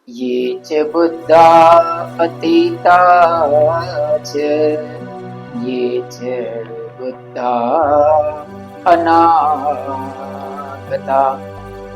ये च बुद्धा अतीता च ये च बुद्धा अनागता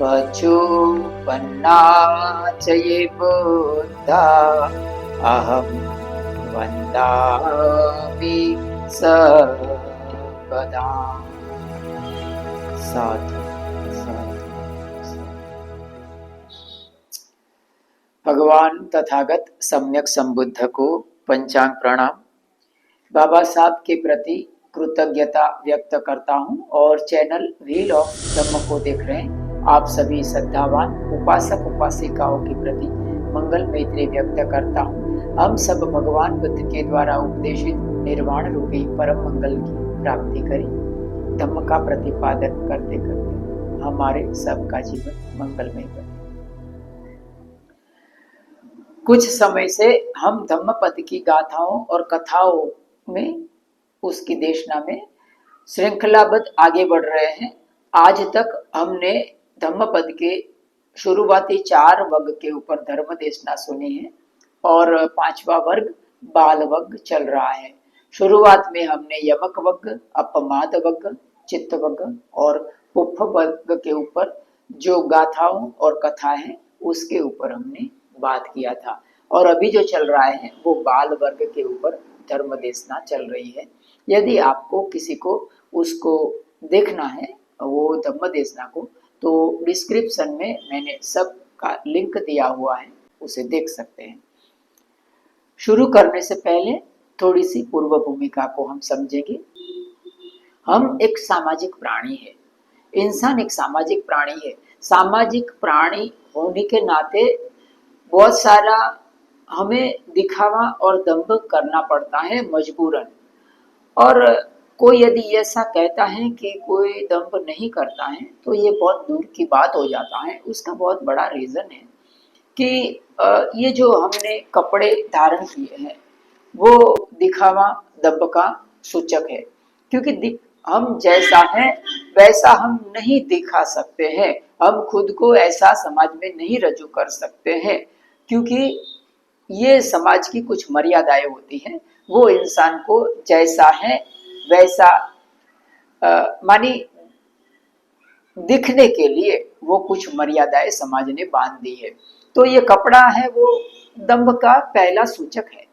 पचोपन्ना च ये बुद्धा अहं वन्दामि सर्वदा। साधु साधु साधु। भगवान तथागत सम्यक संबुद्ध को पंचांग प्रणाम। बाबा साहब के प्रति कृतज्ञता व्यक्त करता हूं और चैनल व्हील ऑफ धम्म को देख रहे हैं आप सभी श्रद्धावान उपासक उपासिकाओं के प्रति मंगल मैत्री व्यक्त करता हूं। हम सब भगवान बुद्ध के द्वारा उपदेशित निर्वाण रूपी परम मंगल की प्राप्ति करें। धम्म का प्रतिपादन करते करते हमारे सबका जीवन मंगलमय बने। कुछ समय से हम धम्मपद की गाथाओं और कथाओं में उसकी देशना में श्रृंखलाबद्ध आगे बढ़ रहे हैं। आज तक हमने धम्मपद के शुरुआती 4 वर्ग के ऊपर धर्म देशना सुनी है और 5वां वर्ग बाल वर्ग चल रहा है। शुरुआत में हमने यमक वर्ग, अपमाद वर्ग, चित्त वर्ग और पुप्फ वर्ग के ऊपर जो गाथाओं और कथा है उसके ऊपर हमने बात किया था और अभी जो चल रहा है वो बाल वर्ग के ऊपर धर्म देशना चल रही है। यदि आपको किसी को उसको देखना है वो धम्म देशना को तो डिस्क्रिप्शन में मैंने सब का लिंक दिया हुआ है, उसे देख सकते हैं। शुरू करने से पहले थोड़ी सी पूर्व भूमिका को हम समझेंगे। हम एक सामाजिक प्राणी है, इंसान एक सामाजिक प्राणी है। सामाजिक प्राणी होने के नाते बहुत सारा हमें दिखावा और दंभ करना पड़ता है मजबूरन। और कोई यदि ऐसा कहता है कि कोई दंभ नहीं करता है तो ये बहुत दूर की बात हो जाता है। उसका बहुत बड़ा रीजन है कि ये जो हमने कपड़े धारण किए हैं वो दिखावा दंभ का सूचक है, क्योंकि हम जैसा है वैसा हम नहीं दिखा सकते हैं। हम खुद को ऐसा समाज में नहीं रजू कर सकते हैं, क्योंकि ये समाज की कुछ मर्यादाएं होती हैं। वो इंसान को जैसा है वैसा मानी दिखने के लिए वो कुछ मर्यादाएं समाज ने बांध दी है। तो ये कपड़ा है वो दंभ का पहला सूचक है।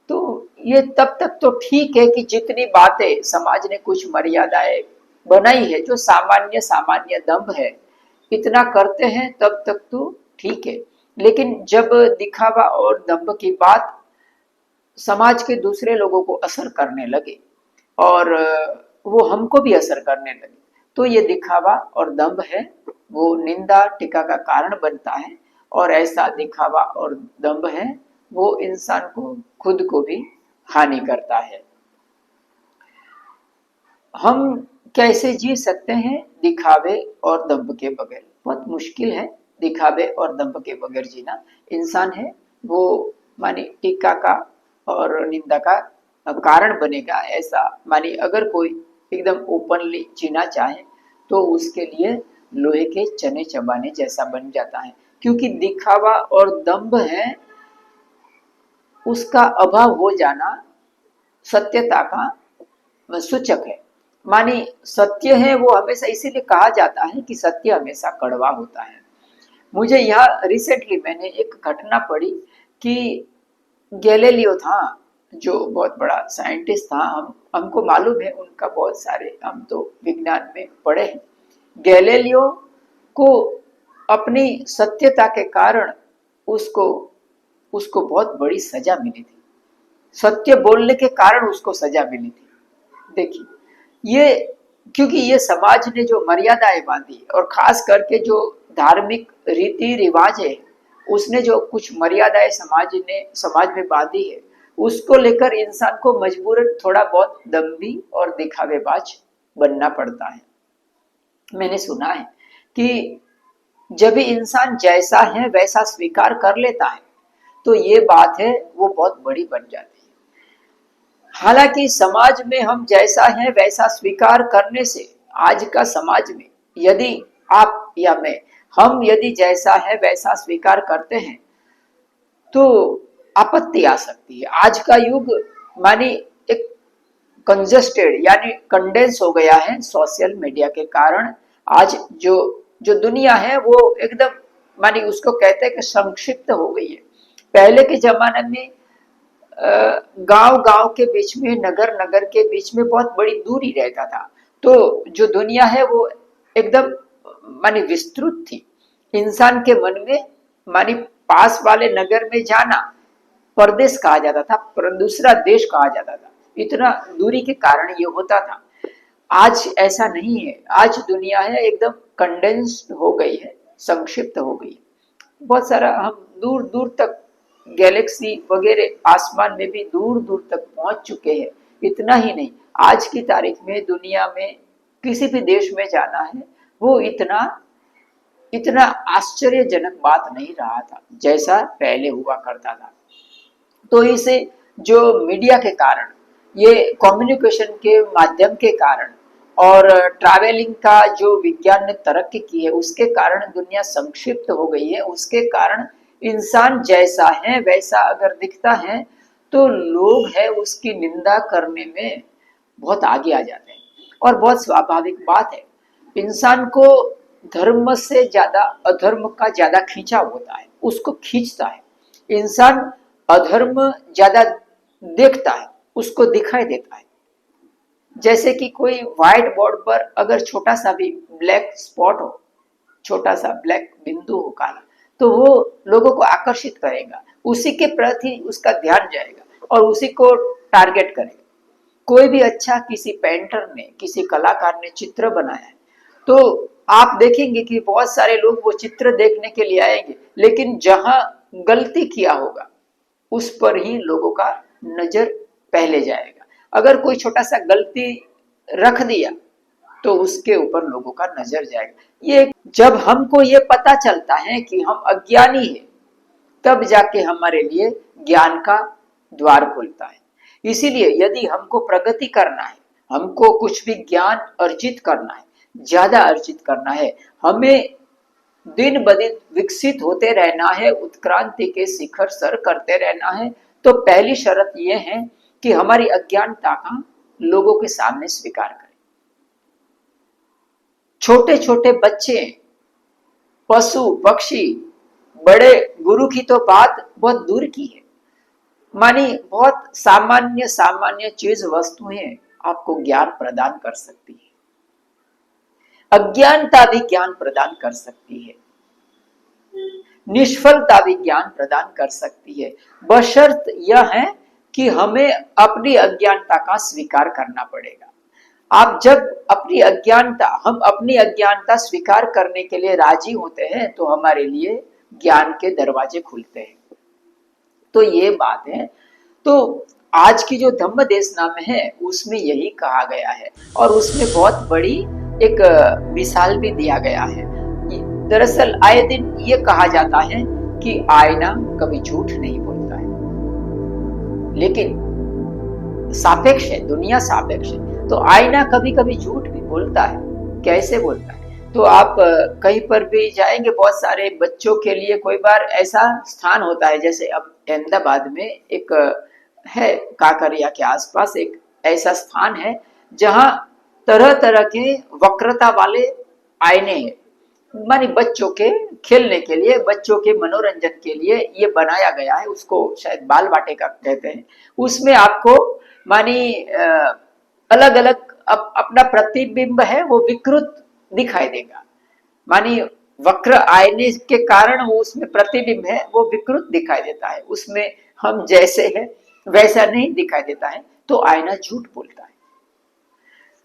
तो ये तब तक तो ठीक है कि जितनी बातें समाज ने कुछ मर्यादाएं बनाई है, जो सामान्य सामान्य दंभ है, इतना करते हैं तब तक तो ठीक है। लेकिन जब दिखावा और दंभ की बात समाज के दूसरे लोगों को असर करने लगे और वो हमको भी असर करने लगे तो ये दिखावा और दंभ है वो निंदा टीका का कारण बनता है। और ऐसा दिखावा और दंभ है वो इंसान को खुद को भी हानि करता है। हम कैसे जी सकते हैं दिखावे और दंभ के बगैर? बहुत मुश्किल है दिखावे और दंभ के बगैर जीना। इंसान है वो मानी टीका का और निंदा का कारण बनेगा। ऐसा मानी अगर कोई एकदम ओपनली जीना चाहे तो उसके लिए लोहे के चने चबाने जैसा बन जाता है, क्योंकि दिखावा और दंभ है उसका अभाव हो जाना सत्यता का सूचक है। मानी सत्य है वो हमेशा इसीलिए कहा जाता है कि सत्य हमेशा कड़वा होता है। मुझे यह रिसेंटली मैंने एक घटना पढ़ी कि गैलीलियो था जो बहुत बड़ा साइंटिस्ट था। हमको मालूम है उनका बहुत सारे, हम तो विज्ञान में पढ़े हैं। गैलीलियो को अपनी सत्यता के कारण उसको उसको बहुत बड़ी सजा मिली थी। सत्य बोलने के कारण उसको सजा मिली थी। देखिए ये, क्योंकि ये समाज ने जो मर्यादाएं बांधी और खास करके जो धार्मिक रीति रिवाज है उसने जो कुछ मर्यादाएं समाज में बांधी है उसको लेकर इंसान को मजबूरन थोड़ा बहुत दम्भी और दिखावेबाज बनना पड़ता है। मैंने सुना है कि जब भी इंसान जैसा है वैसा स्वीकार कर लेता है तो ये बात है वो बहुत बड़ी बन जाती है। हालांकि समाज में हम जैसा है वैसा स्वीकार करने से आज का समाज में यदि आप या मैं हम यदि जैसा है वैसा स्वीकार करते हैं तो आपत्ति आ सकती है। आज का युग मानी एक कंजस्टेड यानी कंडेंस हो गया है सोशल मीडिया के कारण। आज जो जो दुनिया है वो एकदम मानी उसको कहते हैं कि संक्षिप्त हो गई है। पहले के जमाने में गांव गांव के बीच में, नगर नगर के बीच में बहुत बड़ी दूरी रहता था, तो जो दुनिया है वो एकदम मानी विस्तृत थी। इंसान के मन में मानी पास वाले नगर में जाना परदेश कहा जाता था, पर दूसरा देश कहा जाता था, इतना दूरी के कारण ये होता था। आज ऐसा नहीं है, आज दुनिया है एकदम कंडेंस्ड हो गई है, संक्षिप्त हो गई है। बहुत सारा हम दूर दूर तक गैलेक्सी वगैरह आसमान में भी दूर दूर तक पहुंच चुके हैं। इतना ही नहीं, आज की तारीख में दुनिया में किसी भी देश में जाना है वो इतना इतना आश्चर्यजनक बात नहीं रहा था जैसा पहले हुआ करता था। तो इसे जो मीडिया के कारण, ये कम्युनिकेशन के माध्यम के कारण और ट्रैवलिंग का जो विज्ञान ने तरक्की की है उसके कारण दुनिया संक्षिप्त हो गई है। उसके कारण इंसान जैसा है वैसा अगर दिखता है तो लोग है उसकी निंदा करने में बहुत आगे आ जाते हैं। और बहुत स्वाभाविक बात है, इंसान को धर्म से ज्यादा अधर्म का ज्यादा खींचाव होता है, उसको खींचता है। इंसान अधर्म ज्यादा देखता है, उसको दिखाई देता है। जैसे कि कोई व्हाइट बोर्ड पर अगर छोटा सा भी ब्लैक स्पॉट हो, छोटा सा ब्लैक बिंदु हो काला, तो वो लोगों को आकर्षित करेगा, उसी के प्रति उसका ध्यान जाएगा और उसी को टारगेट करेगा। कोई भी अच्छा किसी पेंटर ने, किसी कलाकार ने चित्र बनाया है तो आप देखेंगे कि बहुत सारे लोग वो चित्र देखने के लिए आएंगे, लेकिन जहां गलती किया होगा उस पर ही लोगों का नजर पहले जाएगा। अगर कोई छोटा सा गलती रख दिया तो उसके ऊपर लोगों का नजर जाएगा। ये जब हमको ये पता चलता है कि हम अज्ञानी हैं, तब जाके हमारे लिए ज्ञान का द्वार खुलता है। इसीलिए यदि हमको प्रगति करना है, हमको कुछ भी ज्ञान अर्जित करना है, ज्यादा अर्जित करना है, हमें दिन ब दिन विकसित होते रहना है, उत्क्रांति के शिखर सर करते रहना है, तो पहली शर्त यह है कि हमारी अज्ञानता का लोगों के सामने स्वीकार करें। छोटे छोटे बच्चे, पशु पक्षी, बड़े गुरु की तो बात बहुत दूर की है। मानी बहुत सामान्य सामान्य चीज वस्तुएं आपको ज्ञान प्रदान कर सकती है। अज्ञानता भी ज्ञान प्रदान कर सकती है, निष्फलता भी ज्ञान प्रदान कर सकती है, बशर्त यह है कि हमें अपनी अज्ञानता का स्वीकार करना पड़ेगा। आप जब हम अपनी अज्ञानता स्वीकार करने के लिए राजी होते हैं तो हमारे लिए ज्ञान के दरवाजे खुलते हैं। तो ये बात है। तो आज की जो धम्म देशनामा है उसमें यही कहा गया है और उसमें बहुत बड़ी एक मिसाल भी दिया गया है। दरअसल आए दिन ये कहा जाता है कि आईना कभी झूठ नहीं बोलता है, लेकिन सापेक्ष है, दुनिया सापेक्ष है, तो आईना कभी कभी झूठ भी बोलता है। कैसे बोलता है? तो आप कहीं पर भी जाएंगे, बहुत सारे बच्चों के लिए कोई बार ऐसा स्थान होता है, जैसे अब अहमदाबाद में एक है, काकरिया के आसपास एक ऐसा स्थान है जहां तरह तरह के वक्रता वाले आईने हैं। मानी बच्चों के खेलने के लिए, बच्चों के मनोरंजन के लिए ये बनाया गया है, उसको शायद बाल वाटिका कहते हैं। उसमें आपको मानी अलग अलग अपना प्रतिबिंब है वो विकृत दिखाई देगा। मानी वक्र आईने के कारण वो उसमें प्रतिबिंब है वो विकृत दिखाई देता है, उसमें हम जैसे हैं वैसा नहीं दिखाई देता है, तो आईना झूठ बोलता है।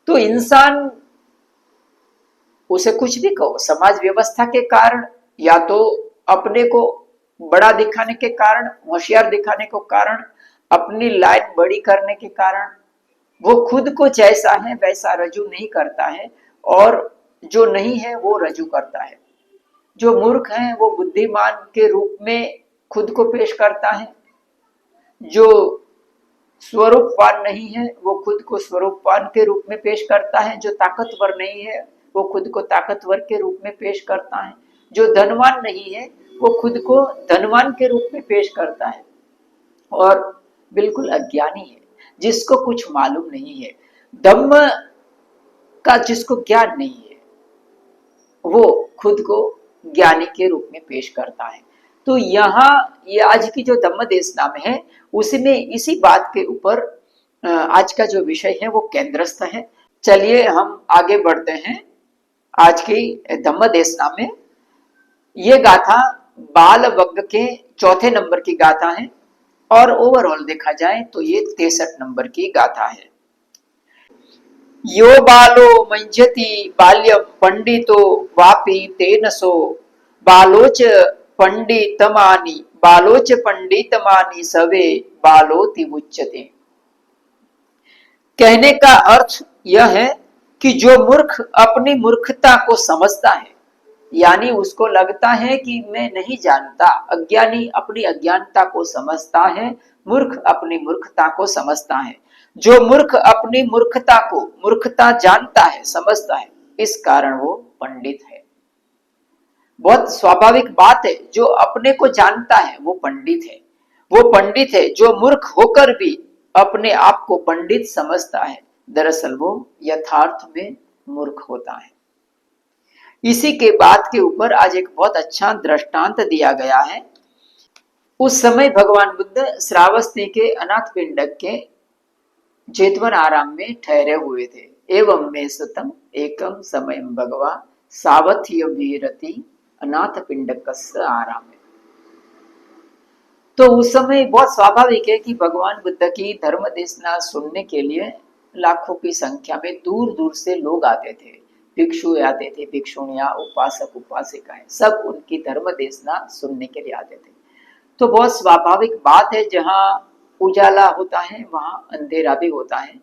तो इंसान, उसे कुछ भी कहो, समाज व्यवस्था के कारण या तो अपने को बड़ा दिखाने के कारण, होशियार दिखाने के कारण, अपनी लाइन बड़ी करने के कारण वो खुद को जैसा है वैसा रजू नहीं करता है और जो नहीं है वो रजू करता है। जो मूर्ख है वो बुद्धिमान के रूप में खुद को पेश करता है, जो स्वरूपवान नहीं है वो खुद को स्वरूपवान के रूप में पेश करता है, जो ताकतवर नहीं है वो खुद को ताकतवर के रूप में पेश करता है, जो धनवान नहीं है वो खुद को धनवान के रूप में पेश करता है, और बिल्कुल अज्ञानी है जिसको कुछ मालूम नहीं है, धम्म का जिसको ज्ञान नहीं है, वो खुद को ज्ञानी के रूप में पेश करता है। तो यहाँ ये आज की जो धम्म देश नाम है उसमें इसी बात के ऊपर आज का जो विषय है वो केंद्रस्थ है। चलिए हम आगे बढ़ते हैं आज की धम्म देश नाम में। ये गाथा बाल वग्ग के चौथे नंबर की गाथा है और ओवरऑल देखा जाए तो ये 63 नंबर की गाथा है। यो बालो मंजति बाल्यम पंडितो वापि तेन सो बालोच पंडितमानी बालोच पंडितमानी सवे बालोति उच्यते। कहने का अर्थ यह है कि जो मूर्ख अपनी मूर्खता को समझता है, यानी उसको लगता है कि मैं नहीं जानता, अज्ञानी अपनी अज्ञानता को समझता है, मूर्ख अपनी मूर्खता को समझता है। जो मूर्ख अपनी मूर्खता को मूर्खता जानता है, समझता है, इस कारण वो पंडित है। बहुत स्वाभाविक बात है, जो अपने को जानता है वो पंडित है। वो पंडित है जो मूर्ख होकर भी अपने आप को पंडित समझता है, दरअसल वो यथार्थ में मूर्ख होता है। इसी के बात के ऊपर आज एक बहुत अच्छा दृष्टांत दिया गया है। उस समय भगवान बुद्ध श्रावस्ती के अनाथ पिंडक के जेतवन आराम में ठहरे हुए थे। एवं में सुतम एकम समय भगवा सावथ्य वीरति अनाथ पिंडकस्य आराम। तो उस समय बहुत स्वाभाविक है कि भगवान बुद्ध की धर्म देशना सुनने के लिए लाखों की संख्या में दूर दूर से लोग आते थे। भिक्षु आते थे, भिक्षुणियां, उपासक उपासिकाएं, सब उनकी धर्म देशना सुनने के लिए आते थे। तो बहुत स्वाभाविक बात है, जहाँ उजाला होता है वहां अंधेरा भी होता है।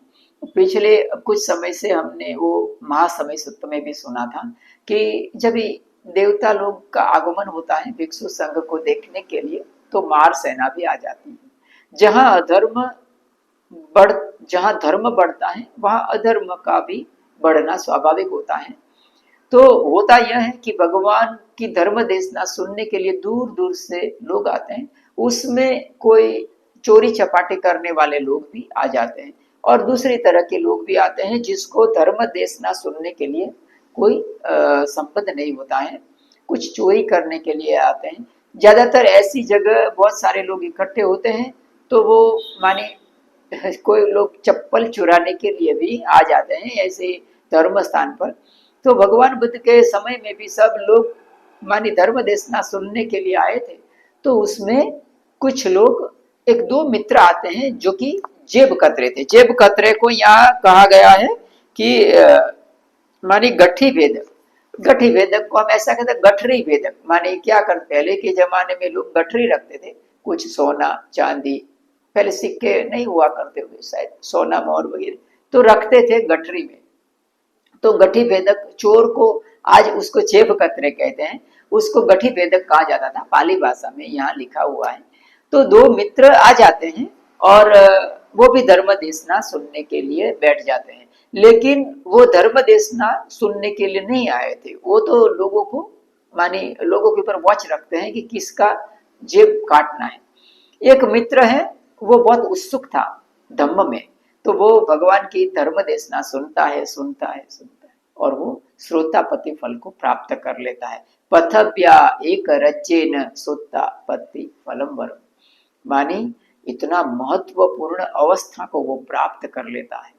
पिछले कुछ समय से हमने वो महासमय सूत्र में भी सुना था कि जब देवता लोग का आगमन होता है भिक्षु संघ को देखने के लिए, तो मार सेना भी आ जाती है। जहां धर्म बढ़ता है वहां अधर्म का भी बढ़ना स्वाभाविक होता है। तो होता यह है कि भगवान की धर्म देशना सुनने के लिए दूर दूर से लोग आते हैं। उसमें कोई चोरी चपाटी करने वाले लोग भी आ जाते हैं और दूसरी तरह के लोग भी आते हैं जिसको धर्म देशना सुनने के लिए कोई संबंध नहीं होता है, कुछ चोरी करने के लिए आते हैं। ज्यादातर ऐसी जगह बहुत सारे लोग इकट्ठे होते हैं, तो वो माने कोई लोग चप्पल चुराने के लिए भी आ जाते हैं ऐसे धर्म स्थान पर। तो भगवान बुद्ध के समय में भी सब लोग मानी धर्म देशना सुनने के लिए आए थे। तो उसमें कुछ लोग, एक दो मित्र आते हैं जो कि जेब कतरे थे। जेब कतरे को यहाँ कहा गया है कि मानी गठी भेदक। गठी भेदक को हम ऐसा कहते हैं गठरी भेदक। माने क्या कर, पहले के जमाने में लोग गठरी रखते थे, कुछ सोना चांदी, पहले सिक्के नहीं हुआ करते हुए शायद, सोना मोहर वगैरह तो रखते थे गठरी में। तो गठी भेदक चोर को आज उसको जेब कतरे कहते हैं, उसको गठी भेदक कहा जाता था पाली भाषा में, यहाँ लिखा हुआ है। तो दो मित्र आ जाते हैं और वो भी धर्म देशना सुनने के लिए बैठ जाते हैं। लेकिन वो धर्म देशना सुनने के लिए नहीं आए थे, वो तो लोगों को माने लोगों के ऊपर वॉच रखते हैं कि किसका जेब काटना है। एक मित्र है वो बहुत उत्सुक था धम्म में, तो वो भगवान की धर्म देशना सुनता है और वो श्रोतापति फल को प्राप्त कर लेता है। पथव्या एक रज्जेन श्रोतापति फलम वरम, मानी इतना महत्वपूर्ण अवस्था को वो प्राप्त कर लेता है।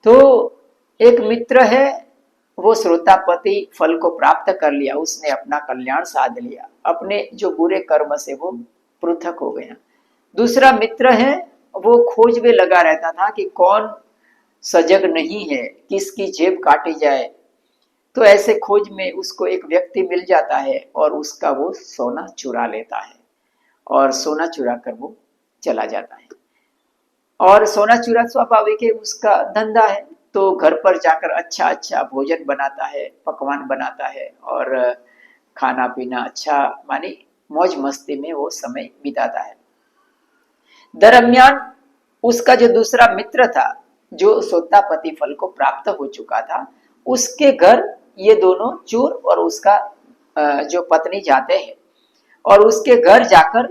तो एक मित्र है वो श्रोतापति फल को प्राप्त कर लिया, उसने अपना कल्याण साध लिया, अपने जो बुरे कर्म से वो पृथक हो गया। दूसरा मित्र है वो खोज में लगा रहता था कि कौन सजग नहीं है, किसकी जेब काटी जाए। तो ऐसे खोज में उसको एक व्यक्ति मिल जाता है और उसका वो सोना चुरा लेता है और सोना चुरा कर वो चला जाता है। और सोना चुरा स्वाभाविक है, उसका धंधा है, तो घर पर जाकर अच्छा अच्छा भोजन बनाता है, पकवान बनाता है और खाना पीना अच्छा मानी मौज मस्ती में वो समय बिताता है। दरमियान उसका जो दूसरा मित्र था जो श्रोतापति फल को प्राप्त हो चुका था, उसके घर ये दोनों चोर और उसका जो पत्नी जाते हैं और उसके घर जाकर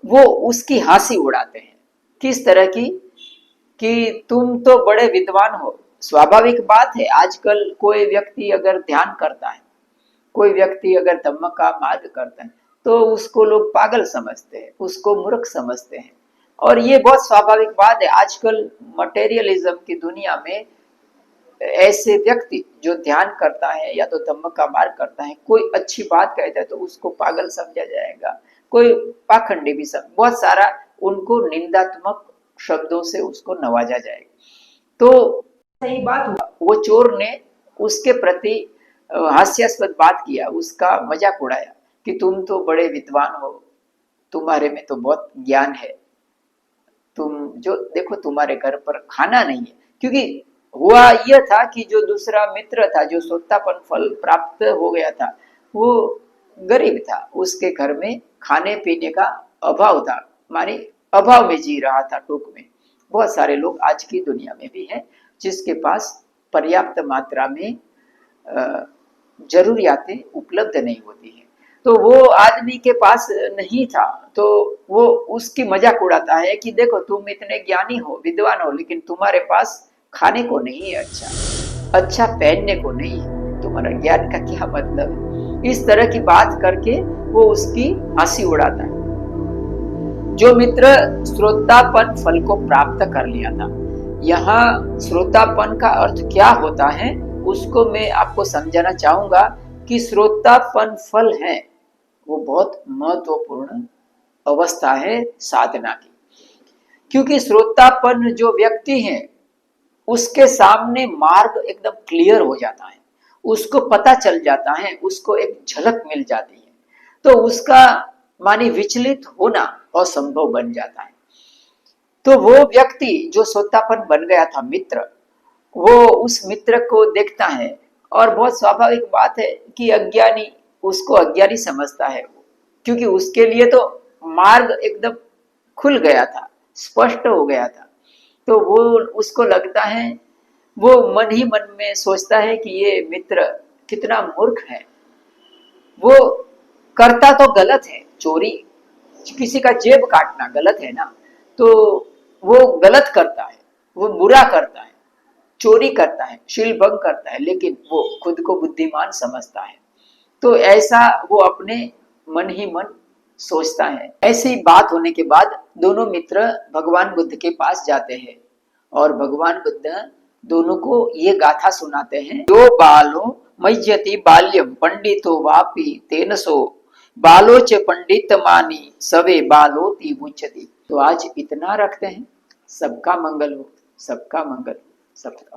वो उसकी हंसी उड़ाते हैं। किस तरह की? कि तुम तो बड़े विद्वान हो। स्वाभाविक बात है, आजकल कोई व्यक्ति अगर ध्यान करता है, कोई व्यक्ति अगर धम्म का मार्ग करता है, तो उसको लोग पागल समझते हैं, उसको मूर्ख समझते हैं। और ये बहुत स्वाभाविक बात है। आजकल मटेरियलिज्म की दुनिया में ऐसे व्यक्ति जो ध्यान करता है या तो धम्म का मार्ग करता है, कोई अच्छी बात कहता है तो उसको पागल समझा जाएगा, कोई पाखंडी भी सब, बहुत सारा उनको निंदात्मक शब्दों से उसको नवाजा जाएगा। तो सही बात हुआ, वो चोर ने उसके प्रति हास्यास्पद बात किया, उसका मजाक उड़ाया कि तुम तो बड़े विद्वान हो, तुम्हारे में तो बहुत ज्ञान है, तुम जो देखो तुम्हारे घर पर खाना नहीं है। क्योंकि हुआ यह था कि जो दूसरा मित्र था, जो सोत्तापन फल प्राप्त हो गया था, वो गरीब था, उसके घर में खाने पीने का अभाव था, माने अभाव में जी रहा था। टूक में बहुत सारे लोग आज की दुनिया में भी हैं जिसके पास पर्याप्त मात्रा में जरूरियातें उपलब्ध नहीं होती है। तो वो आदमी के पास नहीं था, तो वो उसकी मजाक उड़ाता है कि देखो तुम इतने ज्ञानी हो, विद्वान हो, लेकिन तुम्हारे पास खाने को नहीं है, अच्छा पहनने को नहीं है, तुम्हारा ज्ञान का क्या मतलब है? इस तरह की बात करके वो उसकी हंसी उड़ाता है। जो मित्र श्रोतापन फल को प्राप्त कर लिया था, यहाँ श्रोतापन का अर्थ क्या होता है उसको मैं आपको समझाना चाहूंगा कि श्रोतापन फल है वो बहुत महत्वपूर्ण अवस्था है साधना की। क्योंकि श्रोतापन जो व्यक्ति है उसके सामने मार्ग एकदम क्लियर हो जाता है, उसको पता चल जाता है, उसको एक झलक मिल जाती है, तो उसका मानी विचलित होना असंभव बन जाता है। तो वो व्यक्ति जो श्रोतापन बन गया था मित्र, वो उस मित्र को देखता है और बहुत स्वाभाविक बात है कि अज्ञानी उसको अज्ञानी समझता है वो, क्योंकि उसके लिए तो मार्ग एकदम खुल गया था, स्पष्ट हो गया था। तो वो उसको लगता है, वो मन ही मन में सोचता है कि ये मित्र कितना मूर्ख है, वो करता तो गलत है, चोरी किसी का जेब काटना गलत है ना, तो वो गलत करता है, वो बुरा करता है, चोरी करता है, शील भंग करता है, लेकिन वो खुद को बुद्धिमान समझता है। तो ऐसा वो अपने मन ही मन सोचता है। ऐसी बात होने के बाद दोनों मित्र भगवान बुद्ध के पास जाते हैं और भगवान बुद्ध दोनों को ये गाथा सुनाते हैं, जो बालो मय्यति बाल्यम पंडितो वापि तेन सो बालो च पंडित मानी सवे बालो ती मुच्यति। तो आज इतना रखते हैं। सबका मंगल हो, सबका मंगल, सबका